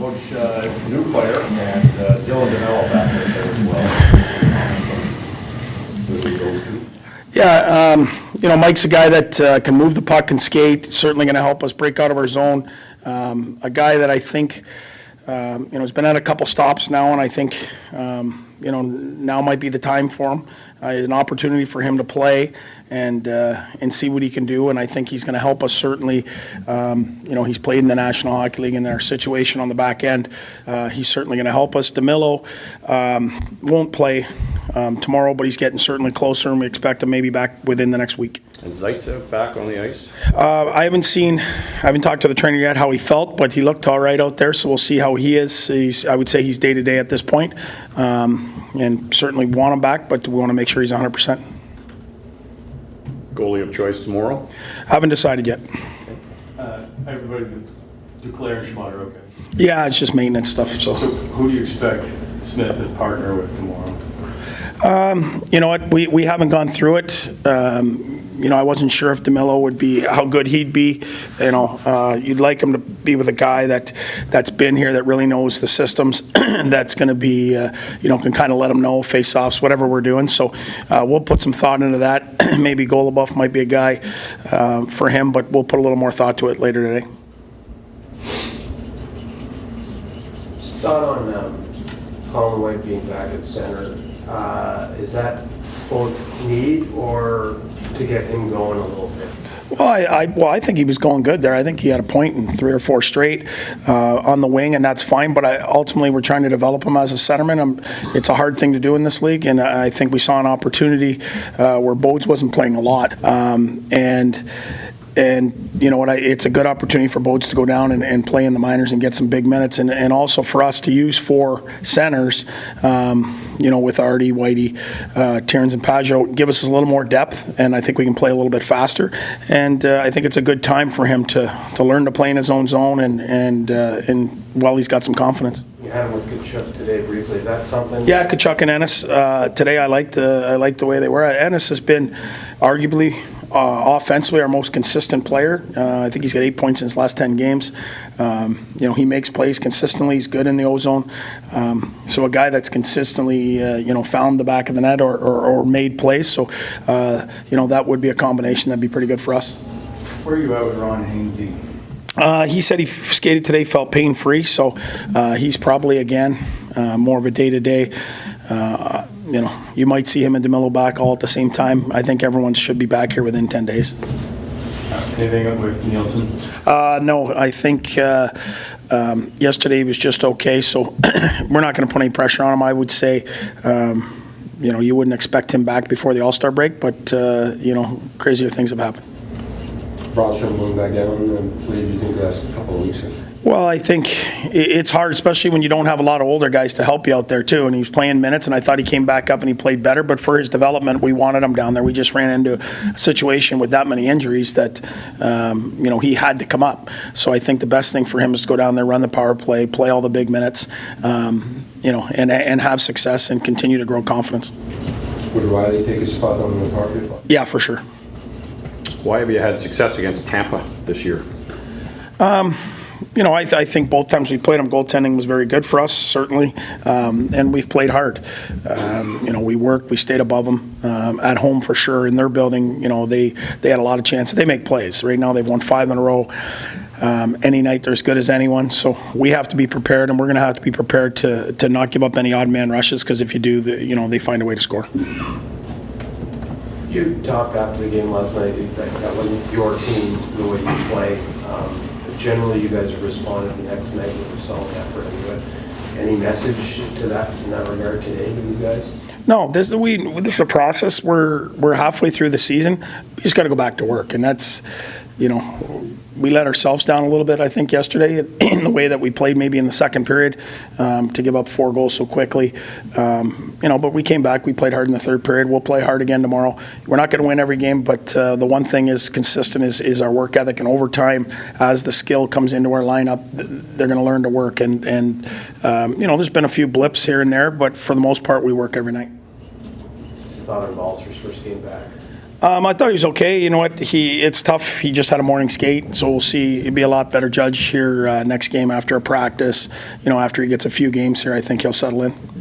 Coach, new player, and Dylan DeMello back there as well. Yeah, Mike's a guy that can move the puck and skate, certainly going to help us break out of our zone. A guy that I think, has been at a couple stops now, and I think, now might be the time for him. An opportunity for him to play and see what he can do, and I think he's going to help us certainly. He's played in the National Hockey League, and our situation on the back end, he's certainly going to help us. DeMello won't play tomorrow, but he's getting certainly closer, and we expect him maybe back within the next week. And Zaitsev back on the ice? I haven't talked to the trainer yet how he felt, but he looked all right out there, so we'll see how he is. I would say he's day-to-day at this point, and certainly want him back, but we want to make sure he's 100%. Goalie of choice tomorrow? Haven't decided yet. Everybody declare Schmatter, okay. Yeah, it's just maintenance stuff. So who do you expect Smith to partner with tomorrow? You know what? We haven't gone through it. I wasn't sure if DeMello would be how good he'd be. You'd like him to be with a guy that's been here, that really knows the systems, that's going to be, can kind of let him know face-offs, whatever we're doing. So we'll put some thought into that. Maybe Goluboff might be a guy for him, but we'll put a little more thought to it later today. Just thought on Colin White being back at center. Is that both need or to get him going a little bit? Well, I think he was going good there. I think he had a point in 3 or 4 straight on the wing, and that's fine. But ultimately, we're trying to develop him as a centerman. It's a hard thing to do in this league, and I think we saw an opportunity where Bodes wasn't playing a lot, and you know what? It's a good opportunity for Bodes to go down and play in the minors and get some big minutes, and also for us to use 4 centers, with Artie, Whitey, Terrence, and Pajot, give us a little more depth, and I think we can play a little bit faster. And I think it's a good time for him to learn to play in his own zone, and while he's got some confidence. You had him with Kachuk today briefly. Is that something? Yeah, Kachuk and Ennis today. I liked the way they were. Ennis has been arguably offensively our most consistent player. I think he's got 8 points in his last 10 games. He makes plays consistently. He's good in the O-zone. So a guy that's consistently, found the back of the net or made plays. So, that would be a combination that'd be pretty good for us. Where are you at with Ron Hainsey? He said he skated today, felt pain-free. So he's probably, again, more of a day-to-day. You might see him and DeMello back all at the same time. I think everyone should be back here within 10 days. Anything up with Nielsen? No, I think yesterday he was just okay, so we're not going to put any pressure on him. I would say, you wouldn't expect him back before the All-Star break, but, crazier things have happened. Brostrom going back down, and what did you think of the last couple of weeks? Well, I think it's hard, especially when you don't have a lot of older guys to help you out there, too. And he was playing minutes, and I thought he came back up and he played better. But for his development, we wanted him down there. We just ran into a situation with that many injuries that, he had to come up. So I think the best thing for him is to go down there, run the power play all the big minutes, and have success and continue to grow confidence. Would Riley take his spot on the power play? Yeah, for sure. Why have you had success against Tampa this year? I think both times we played them, goaltending was very good for us, certainly, and we've played hard. We worked, we stayed above them at home for sure. In their building, they had a lot of chances. They make plays. Right now, they've won 5 in a row. Any night they're as good as anyone, so we have to be prepared, and we're going to have to be prepared to not give up any odd man rushes, because if you do, they find a way to score. You talked after the game last night that wasn't your team the way you play. Generally, you guys have responded the next night with a solid effort. Any message to that in that regard today to these guys? No, this is a process. We're halfway through the season. We just got to go back to work, and that's, we let ourselves down a little bit, I think, yesterday in the way that we played maybe in the second period to give up 4 goals so quickly. But we came back. We played hard in the third period. We'll play hard again tomorrow. We're not going to win every game, but the one thing is consistent is our work ethic. And over time, as the skill comes into our lineup, they're going to learn to work. And there's been a few blips here and there, but for the most part, we work every night. What's your thought on Balser's first game back? I thought he was okay. You know what? It's tough. He just had a morning skate, so we'll see. He'll be a lot better judge here next game after a practice. After he gets a few games here, I think he'll settle in.